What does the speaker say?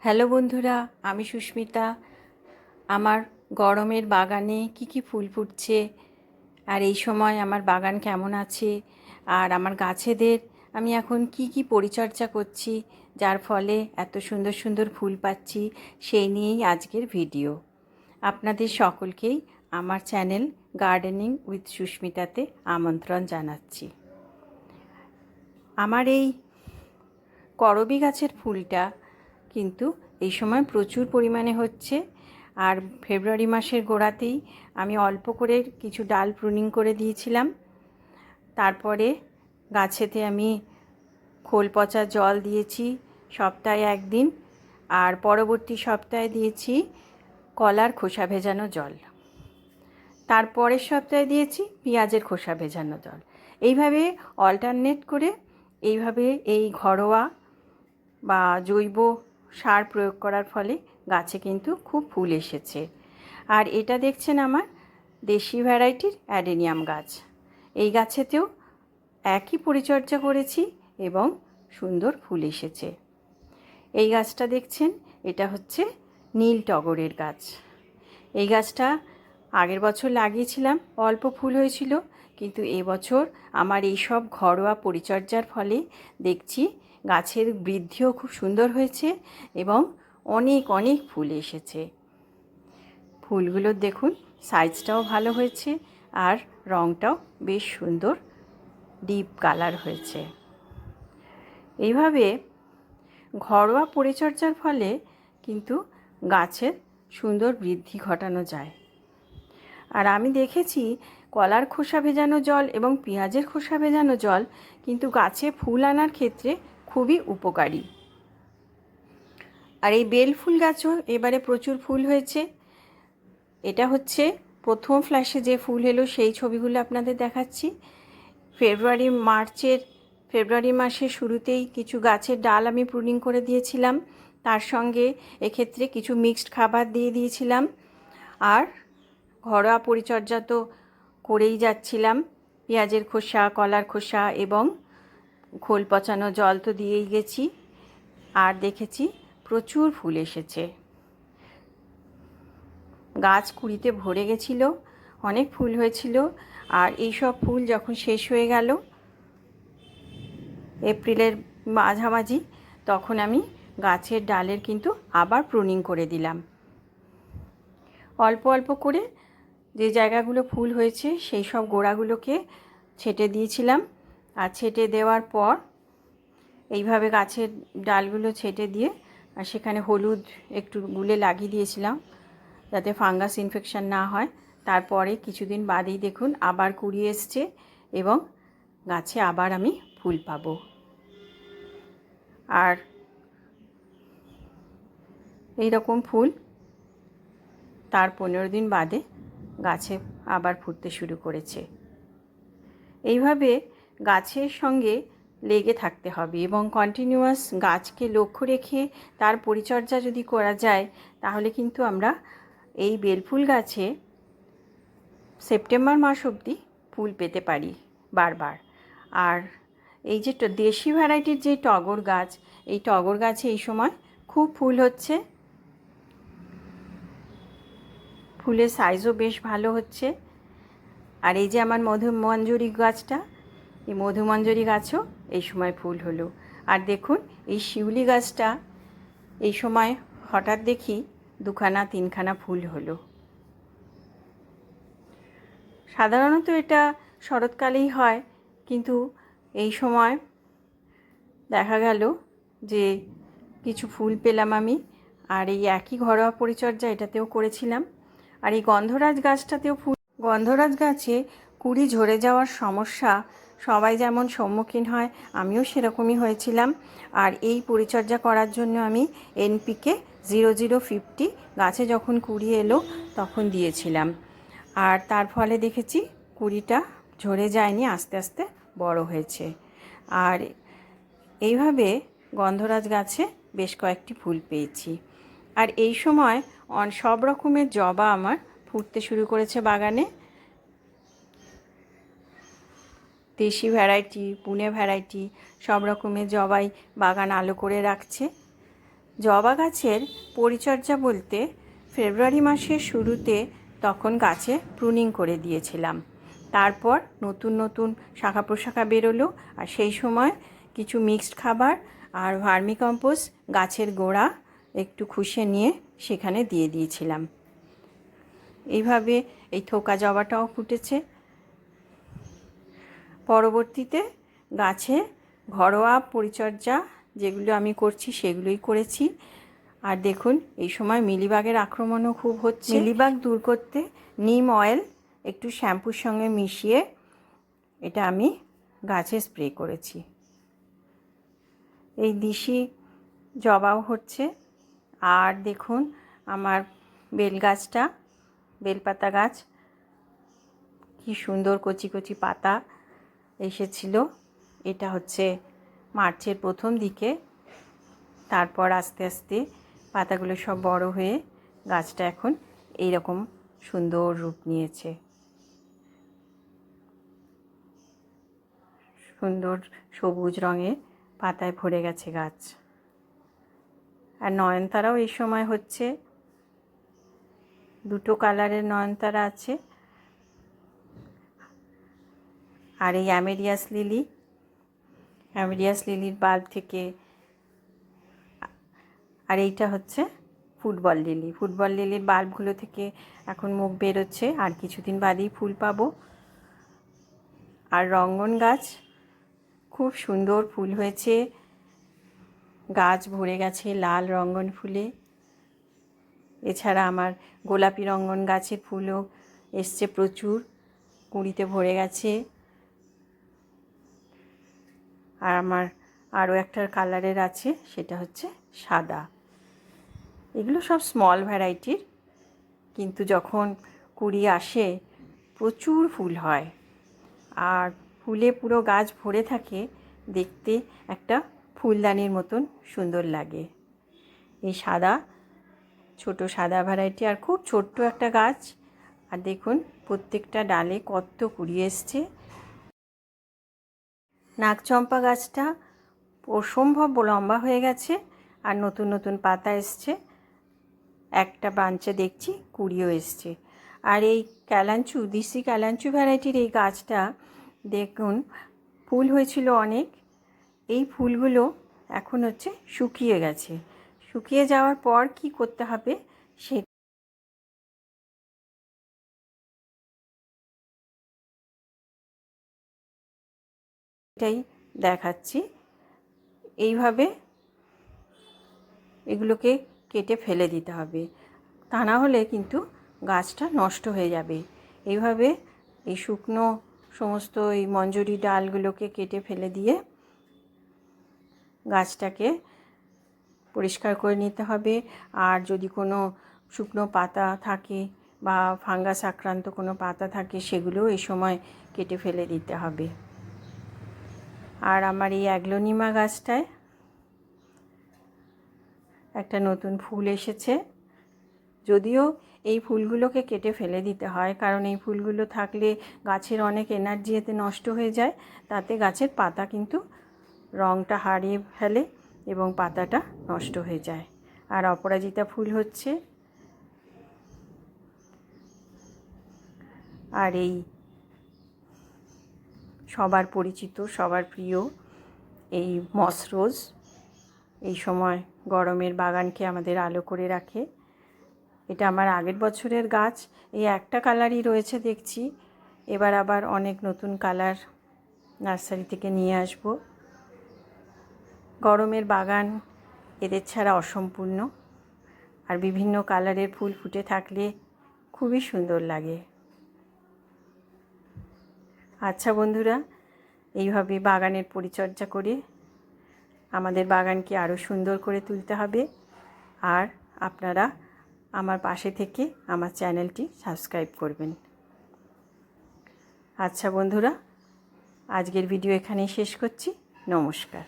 Hello বন্ধুরা, আমি সুস্মিতা। আমার গরমের বাগানে কি ফুল ফুটছে আর এই সময় আমার বাগান কেমন আছে আর আমার গাছেদের আমি এখন কি পরিচর্যা করছি যার ফলে এত সুন্দর সুন্দর ফুল পাচ্ছি, সেই নিয়েই আজকের ভিডিও। আপনাদের সকলকেই আমার চ্যানেল গার্ডেনিং উইথ সুস্মিতাতে আমন্ত্রণ জানাচ্ছি। আমার এই করবী গাছের ফুলটা কিন্তু এই সময় প্রচুর পরিমাণে হচ্ছে। আর ফেব্রুয়ারি মাসের গোড়াতেই আমি অল্প করে কিছু ডাল প্রুনিং করে দিয়েছিলাম। তারপরে গাছেতে আমি খোল পচা জল দিয়েছি সপ্তাহে একদিন, আর পরবর্তী সপ্তাহে দিয়েছি কলার খোসা ভেজানো জল, তারপরের সপ্তাহে দিয়েছি পেঁয়াজের খোসা ভেজানো জল। এইভাবে অল্টারনেট করে এইভাবে এই ঘরোয়া বা জৈব সার প্রয়োগ করার ফলে গাছে কিন্তু খুব ফুল এসেছে। আর এটা দেখছেন আমার দেশি ভ্যারাইটির অ্যাডেনিয়াম গাছ। এই গাছেতেও একই পরিচর্যা করেছি এবং সুন্দর ফুল এসেছে। এই গাছটা দেখছেন, এটা হচ্ছে নীল টগরের গাছ। এই গাছটা আগের বছর লাগিয়েছিলাম, অল্প ফুল হয়েছিল, কিন্তু এবছর আমার এই সব ঘরোয়া পরিচর্যার ফলে দেখছি গাছের বৃদ্ধিও খুব সুন্দর হয়েছে এবং অনেক অনেক ফুল এসেছে। ফুলগুলো দেখুন, সাইজটাও ভালো হয়েছে আর রঙটাও বেশ সুন্দর ডিপ কালার হয়েছে। এইভাবে ঘরোয়া পরিচর্যার ফলে কিন্তু গাছের সুন্দর বৃদ্ধি ঘটানো যায়। আর আমি দেখেছি কলার খোসা ভেজানো জল এবং পেঁয়াজের খোসা ভেজানো জল কিন্তু গাছে ফুল আনার ক্ষেত্রে খুবই উপকারী। আর এই বেল ফুল গাছও এবারে প্রচুর ফুল হয়েছে। এটা হচ্ছে প্রথম ফ্ল্যাশে যে ফুল এলো সেই ছবিগুলো আপনাদের দেখাচ্ছি। ফেব্রুয়ারি মাসের শুরুতেই কিছু গাছের ডাল আমি প্রুনিং করে দিয়েছিলাম, তার সঙ্গে এক্ষেত্রে কিছু মিক্সড খাবার দিয়ে দিয়েছিলাম। আর ঘরোয়া পরিচর্যা তো করেই যাচ্ছিলাম, পেঁয়াজের খোসা, কলার খোসা এবং খোল পচানো জল তো দিয়েই গেছি। আর দেখেছি প্রচুর ফুল এসেছে, গাছ কুড়িতে ভরে গেছিল, অনেক ফুল হয়েছিল। আর এই সব ফুল যখন শেষ হয়ে গেল এপ্রিলের মাঝামাঝি, তখন আমি গাছের ডালের কিন্তু আবার প্রুনিং করে দিলাম। অল্প অল্প করে যে জায়গাগুলো ফুল হয়েছে সেই সব গোড়াগুলোকে ছেটে দিয়েছিলাম। আর ছেটে দেওয়ার পর এইভাবে গাছের ডালগুলো ছেটে দিয়ে আর সেখানে হলুদ একটু গুলে লাগিয়ে দিয়েছিলাম যাতে ফাঙ্গাস ইনফেকশন না হয়। তারপরে কিছুদিন বাদেই দেখুন আবার কুড়ি এসছে এবং গাছে আবার আমি ফুল পাবো। আর এই রকম ফুল তার 15 দিন বাদে গাছে আবার ফুটতে শুরু করেছে। এইভাবে গাছের সঙ্গে লেগে থাকতে হবে এবং কন্টিনিউয়াস গাছকে লক্ষ্য রেখে তার পরিচর্যা যদি করা যায় তাহলে কিন্তু আমরা এই বেলফুল গাছে সেপ্টেম্বর মাস অবধি ফুল পেতে পারি বারবার। আর এই যে দেশি ভ্যারাইটির যে টগর গাছ, এই টগর গাছে এই সময় খুব ফুল হচ্ছে, ফুলের সাইজও বেশ ভালো হচ্ছে। আর এই যে আমার মধুমঞ্জরি গাছটা, এই মধুমঞ্জরি গাছও এই সময় ফুল হলো। আর দেখুন এই শিউলি গাছটা এই সময় হঠাৎ দেখি 2-3খানা ফুল হলো। সাধারণত এটা শরৎকালেই হয়, কিন্তু এই সময় দেখা গেল যে কিছু ফুল পেলাম আমি। আর এই একই ঘরোয়া পরিচর্যা এটাতেও করেছিলাম। আর এই গন্ধরাজ গাছটাতেও গন্ধরাজ গাছে কুড়ি ঝরে যাওয়ার সমস্যা সবাই যেমন সম্মুখীন হয়, আমিও সেরকমই হয়েছিলাম। আর এই পরিচর্যা করার জন্য আমি NPK 0050 গাছে যখন কুড়ি এলো তখন দিয়েছিলাম। আর তার ফলে দেখেছি কুড়িটা ঝরে যায়নি, আস্তে আস্তে বড় হয়েছে। আর এইভাবে গন্ধরাজ গাছে বেশ কয়েকটি ফুল পেয়েছি। আর এই সময় সব রকমের জবা আমার ফুটতে শুরু করেছে বাগানে। দেশি ভ্যারাইটি, পুনে ভ্যারাইটি, সব রকমের জবাই বাগান আলো করে রাখছে। জবা গাছের পরিচর্যা বলতে ফেব্রুয়ারি মাসের শুরুতে তখন গাছে প্রুনিং করে দিয়েছিলাম। তারপর নতুন নতুন শাখা প্রশাখা বেরোলো, আর সেই সময় কিছু মিক্সড খাবার আর ভার্মিকম্পোস্ট গাছের গোড়া একটু খুশে নিয়ে সেখানে দিয়ে দিয়েছিলাম। এইভাবে এই থোকা জবাটাও ফুটেছে। পরবর্তীতে গাছে ঘরোয়া পরিচর্যা যেগুলো আমি করছি সেগুলোই করেছি। আর দেখুন এই সময় মিলিবাগের আক্রমণও খুব হচ্ছে। মিলিবাগ দূর করতে নিম অয়েল একটু শ্যাম্পুর সঙ্গে মিশিয়ে এটা আমি গাছে স্প্রে করেছি। এই দিশি জবাও হচ্ছে। আর দেখুন আমার বেল গাছটা, বেলপাতা গাছ, কি সুন্দর কচি কচি পাতা এসেছিল। এটা হচ্ছে মার্চের প্রথম দিকে। তারপর আস্তে আস্তে পাতাগুলো সব বড় হয়ে গাছটা এখন এইরকম সুন্দর রূপ নিয়েছে। সুন্দর সবুজ রঙে পাতায় ভরে গেছে গাছ। আর নয়নতারাও এই সময় হচ্ছে, দুটো কালারের নয়নতারা আছে। আর এই অ্যামেরিয়াস লিলির বাল্ব থেকে, আর এইটা হচ্ছে ফুটবল লিলির বাল্বগুলো থেকে এখন মুখ বেরোচ্ছে, আর কিছুদিন বাদেই ফুল পাবো। আর রঙ্গন গাছ খুব সুন্দর ফুল হয়েছে, গাছ ভরে গেছে লাল রঙ্গন ফুলে। এছাড়া আমার গোলাপি রঙ্গন গাছের ফুলও এসছে প্রচুর, কুঁড়িতে ভরে গেছে। আর আমার আরও একটা কালারের আছে, সেটা হচ্ছে সাদা। এগুলো সব স্মল ভ্যারাইটির, কিন্তু যখন কুঁড়ি আসে প্রচুর ফুল হয়, আর ফুলে পুরো গাছ ভরে থাকে, দেখতে একটা ফুলদানির মতন সুন্দর লাগে। এই সাদা, ছোট সাদা ভ্যারাইটি, আর খুব ছোট্ট একটা গাছ। আর দেখুন প্রত্যেকটা ডালে কত কুঁড়ি এসছে। নাগচম্পা গাছটা অসম্ভব লম্বা হয়ে গেছে, আর নতুন নতুন পাতা এসছে। একটা ব্রাঞ্চে দেখছি কুঁড়িও এসছে। আর এই ক্যালাঞ্চু, দিশি ক্যালাঞ্চু ভ্যারাইটির এই গাছটা দেখুন ফুল হয়েছিল অনেক। এই ফুলগুলো এখন হচ্ছে শুকিয়ে গেছে। শুকিয়ে যাওয়ার পর কি করতে হবে সেটাই দেখাচ্ছি। এইভাবে এগুলোকে কেটে ফেলে দিতে হবে, তা না হলে কিন্তু গাছটা নষ্ট হয়ে যাবে। এইভাবে এই শুকনো সমস্ত এই মঞ্জুরি ডালগুলোকে কেটে ফেলে দিয়ে গাছটাকে পরিষ্কার করে নিতে হবে। আর যদি কোনো শুকনো পাতা থাকে বা ফাঙ্গাস আক্রান্ত কোনো পাতা থাকে, সেগুলোও এই সময় কেটে ফেলে দিতে হবে। আর আমার এই অ্যাগ্লোনিমা গাছটায় একটা নতুন ফুল এসেছে। যদিও এই ফুলগুলোকে কেটে ফেলে দিতে হয়, কারণ এই ফুলগুলো থাকলে গাছের অনেক এনার্জি এতে নষ্ট হয়ে যায়। তাতে গাছের পাতা কিন্তু রঙটা হারিয়ে ফেলে এবং পাতাটা নষ্ট হয়ে যায়। আর অপরাজিতা ফুল হচ্ছে। আর এই সবার পরিচিত, সবার প্রিয় এই মস রোজ এই সময় গরমের বাগানকে আমাদের আলো করে রাখে। এটা আমার আগের বছরের গাছ, এই একটা কালারই রয়েছে দেখছি। এবার আবার অনেক নতুন কালার নার্সারি থেকে নিয়ে আসব। গরমের বাগান এদের ছাড়া অসম্পূর্ণ, আর বিভিন্ন কালারের ফুল ফুটে থাকলে খুবই সুন্দর লাগে। আচ্ছা বন্ধুরা, এইভাবে বাগানের পরিচর্যা করে আমাদের বাগানকে আরও সুন্দর করে তুলতে হবে। আর আপনারা আমার পাশে থেকে আমার চ্যানেলটি সাবস্ক্রাইব করবেন। আচ্ছা বন্ধুরা, আজকের ভিডিও এখানেই শেষ করছি। নমস্কার।